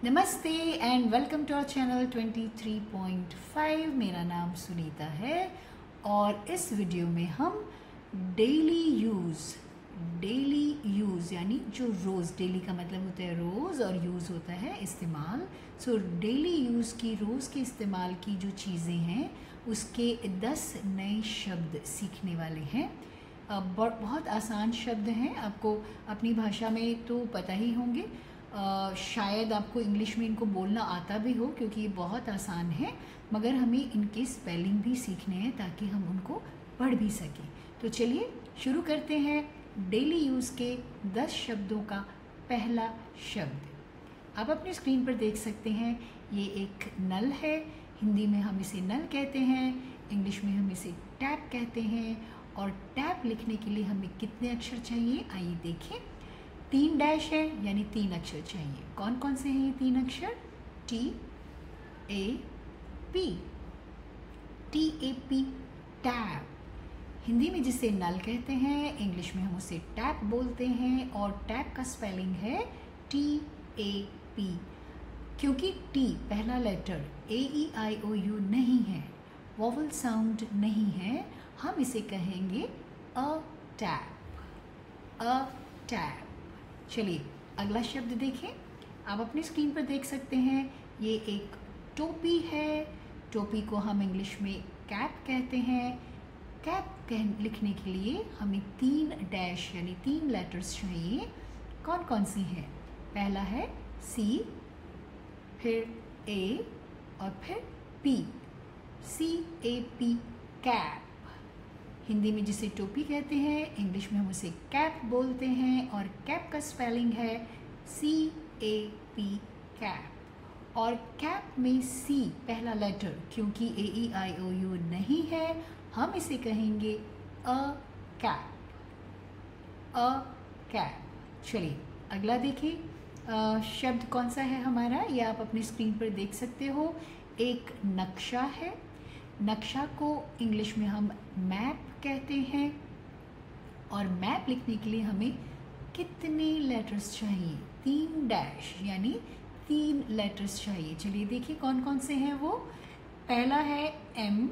नमस्ते and welcome to our channel 23.5। मेरा नाम सुनीता है और इस वीडियो में हम डेली यूज़ यानी जो रोज़, डेली का मतलब होता है रोज़ और यूज़ होता है इस्तेमाल। सो डेली यूज़ की, रोज़ के इस्तेमाल की जो चीज़ें हैं उसके 10 नए शब्द सीखने वाले हैं। बहुत आसान शब्द हैं, आपको अपनी भाषा में तो पता ही होंगे। शायद आपको इंग्लिश में इनको बोलना आता भी हो क्योंकि ये बहुत आसान है, मगर हमें इनके स्पेलिंग भी सीखने हैं ताकि हम उनको पढ़ भी सकें। तो चलिए शुरू करते हैं डेली यूज़ के 10 शब्दों का पहला शब्द। आप अपनी स्क्रीन पर देख सकते हैं, ये एक नल है। हिंदी में हम इसे नल कहते हैं, इंग्लिश में हम इसे टैप कहते हैं। और टैप लिखने के लिए हमें कितने अक्षर चाहिए, आइए देखें। 3 डैश है यानी 3 अक्षर चाहिए। कौन कौन से हैं ये 3 अक्षर? TAP, tap. हिंदी में जिसे नल कहते हैं, इंग्लिश में हम उसे टैप बोलते हैं और टैप का स्पेलिंग है TAP। क्योंकि टी पहला लेटर AEIOU नहीं है, वॉवल साउंड नहीं है, हम इसे कहेंगे अ टैप। चलिए अगला शब्द देखें। आप अपनी स्क्रीन पर देख सकते हैं, ये एक टोपी है। टोपी को हम इंग्लिश में कैप कहते हैं। कैप लिखने के लिए हमें 3 डैश यानी 3 लेटर्स चाहिए। कौन कौन सी हैं? पहला है C, फिर A और फिर P। CAP, cap. हिंदी में जिसे टोपी कहते हैं, इंग्लिश में हम उसे कैप बोलते हैं और कैप का स्पेलिंग है CAP, कैप। और कैप में C पहला लेटर, क्योंकि AEIOU नहीं है, हम इसे कहेंगे अ कैप। चलिए अगला देखिए। शब्द कौन सा है हमारा, ये आप अपनी स्क्रीन पर देख सकते हो। एक नक्शा है। नक्शा को इंग्लिश में हम मैप कहते हैं और मैप लिखने के लिए हमें कितने लेटर्स चाहिए? 3 डैश यानी 3 लेटर्स चाहिए। चलिए देखिए कौन कौन से हैं वो। पहला है M,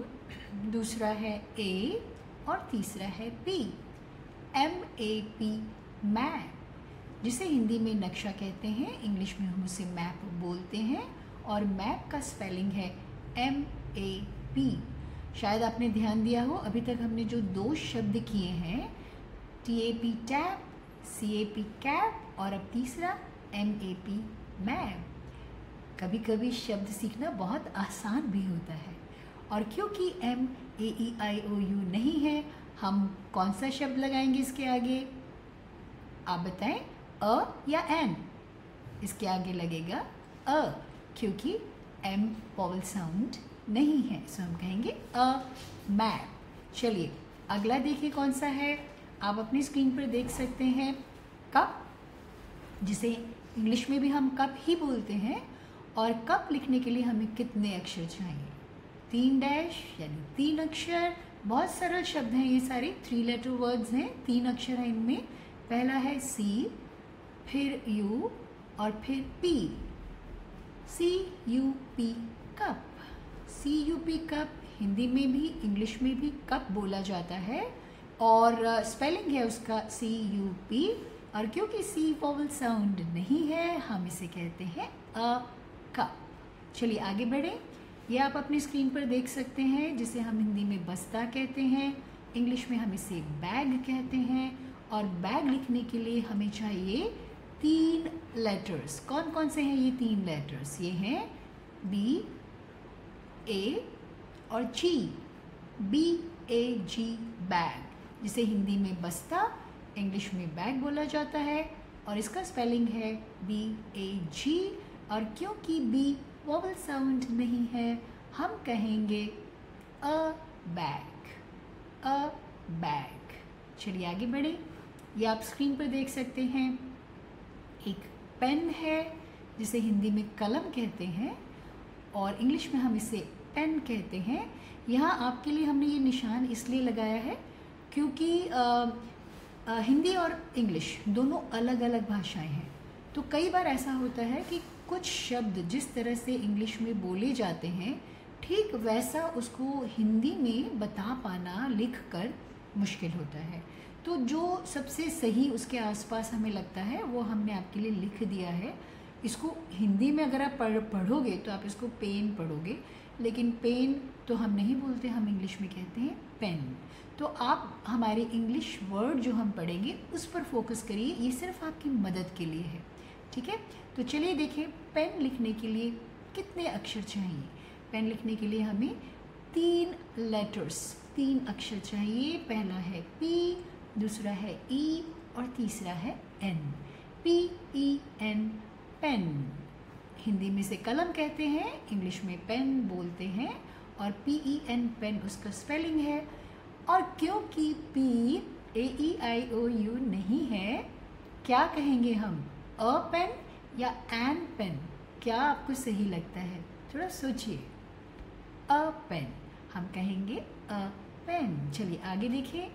दूसरा है A और तीसरा है P। MAP, मैप, जिसे हिंदी में नक्शा कहते हैं, इंग्लिश में हम उसे मैप बोलते हैं और मैप का स्पेलिंग है MAP। शायद आपने ध्यान दिया हो, अभी तक हमने जो 2 शब्द किए हैं, TAP टैप, CAP कैप और अब तीसरा MAP मैप। कभी कभी शब्द सीखना बहुत आसान भी होता है। और क्योंकि MAEIOU नहीं है, हम कौन सा शब्द लगाएंगे इसके आगे? आप बताएं, अ या एन? इसके आगे लगेगा अ, क्योंकि M वॉवल साउंड नहीं है, सो हम कहेंगे अ मैप। चलिए अगला देखिए कौन सा है। आप अपनी स्क्रीन पर देख सकते हैं कप, जिसे इंग्लिश में भी हम कप ही बोलते हैं। और कप लिखने के लिए हमें कितने अक्षर चाहिए? 3 डैश यानी 3 अक्षर। बहुत सरल शब्द हैं ये सारे, 3 लेटर वर्ड्स हैं, 3 अक्षर हैं इनमें। पहला है C, फिर U और फिर P। CUP, cup. CUP cup Hindi में भी इंग्लिश में भी कप बोला जाता है और स्पेलिंग है उसका CUP। और क्योंकि C वॉवल साउंड नहीं है, हम इसे कहते हैं अ कप। चलिए आगे बढ़ें। ये आप अपनी स्क्रीन पर देख सकते हैं, जिसे हम हिंदी में बस्ता कहते हैं, इंग्लिश में हम इसे बैग कहते हैं। और बैग लिखने के लिए हमें चाहिए 3 लेटर्स। कौन कौन से हैं ये 3 लेटर्स? ये हैं B, A और G। BAG, बैग, जिसे हिंदी में बस्ता, इंग्लिश में बैग बोला जाता है और इसका स्पेलिंग है BAG। और क्योंकि B वॉवल साउंड नहीं है, हम कहेंगे अ बैग। चलिए आगे बढ़े। ये आप स्क्रीन पर देख सकते हैं, एक पेन है, जिसे हिंदी में कलम कहते हैं और इंग्लिश में हम इसे पेन कहते हैं। यहाँ आपके लिए हमने ये निशान इसलिए लगाया है क्योंकि हिंदी और इंग्लिश दोनों अलग अलग भाषाएं हैं, तो कई बार ऐसा होता है कि कुछ शब्द जिस तरह से इंग्लिश में बोले जाते हैं ठीक वैसा उसको हिंदी में बता पाना लिख कर मुश्किल होता है। तो जो सबसे सही उसके आसपास हमें लगता है वो हमने आपके लिए लिख दिया है। इसको हिंदी में अगर आप पढ़ोगे तो आप इसको पेन पढ़ोगे, लेकिन पेन तो हम नहीं बोलते, हम इंग्लिश में कहते हैं पेन। तो आप हमारे इंग्लिश वर्ड जो हम पढ़ेंगे उस पर फोकस करिए, ये सिर्फ आपकी मदद के लिए है, ठीक है। तो चलिए देखिए, पेन लिखने के लिए कितने अक्षर चाहिए। पेन लिखने के लिए हमें 3 लेटर्स, 3 अक्षर चाहिए। पहला है P, दूसरा है E और तीसरा है N। PEN, pen. हिंदी में से कलम कहते हैं, इंग्लिश में पेन बोलते हैं, और PEN पेन उसका स्पेलिंग है। और क्योंकि P AEIOU नहीं है, क्या कहेंगे हम, अ पेन या एन पेन? क्या आपको सही लगता है? थोड़ा सोचिए। अ पेन, हम कहेंगे अ पेन। चलिए आगे देखिए,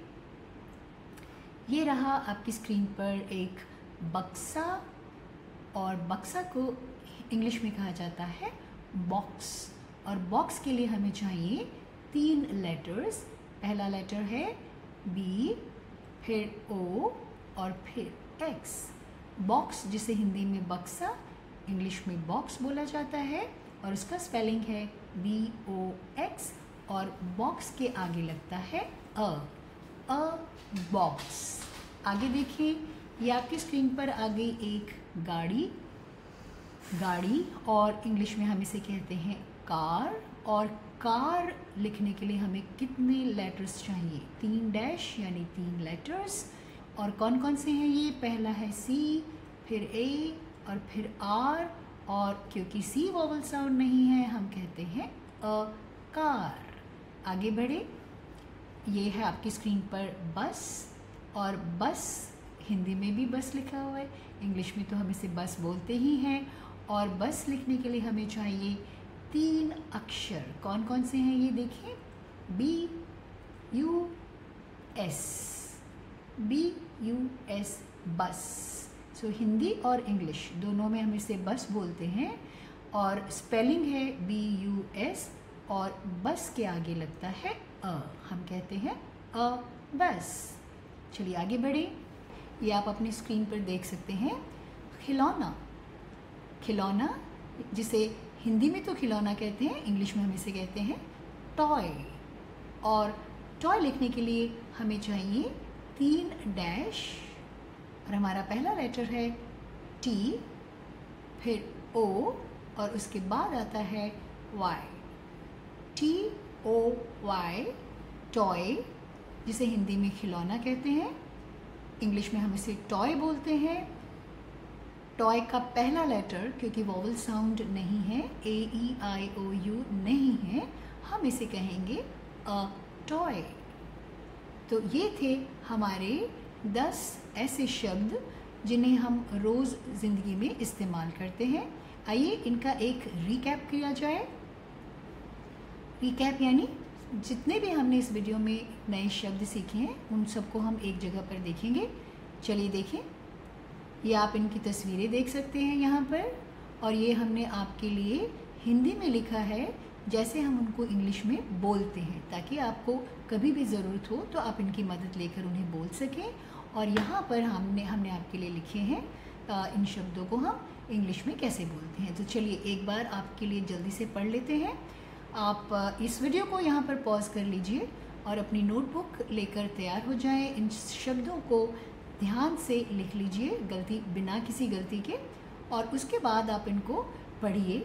ये रहा आपकी स्क्रीन पर एक बक्सा, और बक्सा को इंग्लिश में कहा जाता है बॉक्स। और बॉक्स के लिए हमें चाहिए 3 लेटर्स। पहला लेटर है B, फिर O और फिर X। बॉक्स, जिसे हिंदी में बक्सा, इंग्लिश में बॉक्स बोला जाता है, और उसका स्पेलिंग है BOX, और बॉक्स के आगे लगता है अ बॉक्स। आगे देखिए, ये आपकी स्क्रीन पर आ गई एक गाड़ी, और इंग्लिश में हम इसे कहते हैं कार। और कार लिखने के लिए हमें कितने लेटर्स चाहिए? 3 डैश यानी 3 लेटर्स। और कौन कौन से हैं ये? पहला है C, फिर A और फिर R, और क्योंकि C वोवल साउंड नहीं है हम कहते हैं अ कार। आगे बढ़े, ये है आपकी स्क्रीन पर बस, और बस हिंदी में भी बस लिखा हुआ है, इंग्लिश में तो हम इसे बस बोलते ही हैं। और बस लिखने के लिए हमें चाहिए 3 अक्षर। कौन कौन से हैं ये देखिए, BUS, बस। सो हिंदी और इंग्लिश दोनों में हम इसे बस बोलते हैं, और स्पेलिंग है BUS, और बस के आगे लगता है अ, हम कहते हैं अ बस। चलिए आगे बढ़े, ये आप अपनी स्क्रीन पर देख सकते हैं खिलौना। खिलौना, जिसे हिंदी में तो खिलौना कहते हैं, इंग्लिश में हम इसे कहते हैं टॉय। और टॉय लिखने के लिए हमें चाहिए 3 डैश, और हमारा पहला लेटर है T, फिर O, और उसके बाद आता है Y। TOY, टॉय, जिसे हिंदी में खिलौना कहते हैं, इंग्लिश में हम इसे टॉय बोलते हैं। टॉय का पहला लेटर, क्योंकि वोवल साउंड नहीं है, AEIOU नहीं है, हम इसे कहेंगे अ टॉय। तो ये थे हमारे 10 ऐसे शब्द जिन्हें हम रोज़ ज़िंदगी में इस्तेमाल करते हैं। आइए इनका एक रिकैप किया जाए। रिकैप यानी जितने भी हमने इस वीडियो में नए शब्द सीखे हैं उन सबको हम एक जगह पर देखेंगे। चलिए देखें, ये आप इनकी तस्वीरें देख सकते हैं यहाँ पर, और ये हमने आपके लिए हिंदी में लिखा है जैसे हम उनको इंग्लिश में बोलते हैं, ताकि आपको कभी भी ज़रूरत हो तो आप इनकी मदद लेकर उन्हें बोल सकें। और यहाँ पर हमने आपके लिए लिखे हैं इन शब्दों को हम इंग्लिश में कैसे बोलते हैं। तो चलिए एक बार आपके लिए जल्दी से पढ़ लेते हैं। आप इस वीडियो को यहाँ पर पॉज कर लीजिए और अपनी नोटबुक लेकर तैयार हो जाएं। इन शब्दों को ध्यान से लिख लीजिए, बिना किसी गलती के, और उसके बाद आप इनको पढ़िए,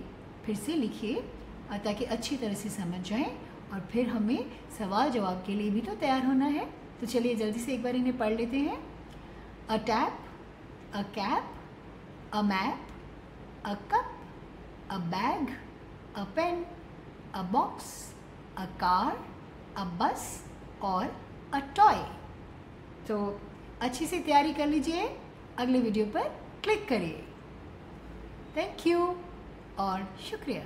फिर से लिखिए, ताकि अच्छी तरह से समझ जाएं। और फिर हमें सवाल जवाब के लिए भी तो तैयार होना है। तो चलिए जल्दी से एक बार इन्हें पढ़ लेते हैं। A tap, a cap, a map, a cup, a bag, a pen, a box, a car, a bus और अ टॉय। तो अच्छी से तैयारी कर लीजिए, अगले वीडियो पर क्लिक करिए। थैंक यू और शुक्रिया।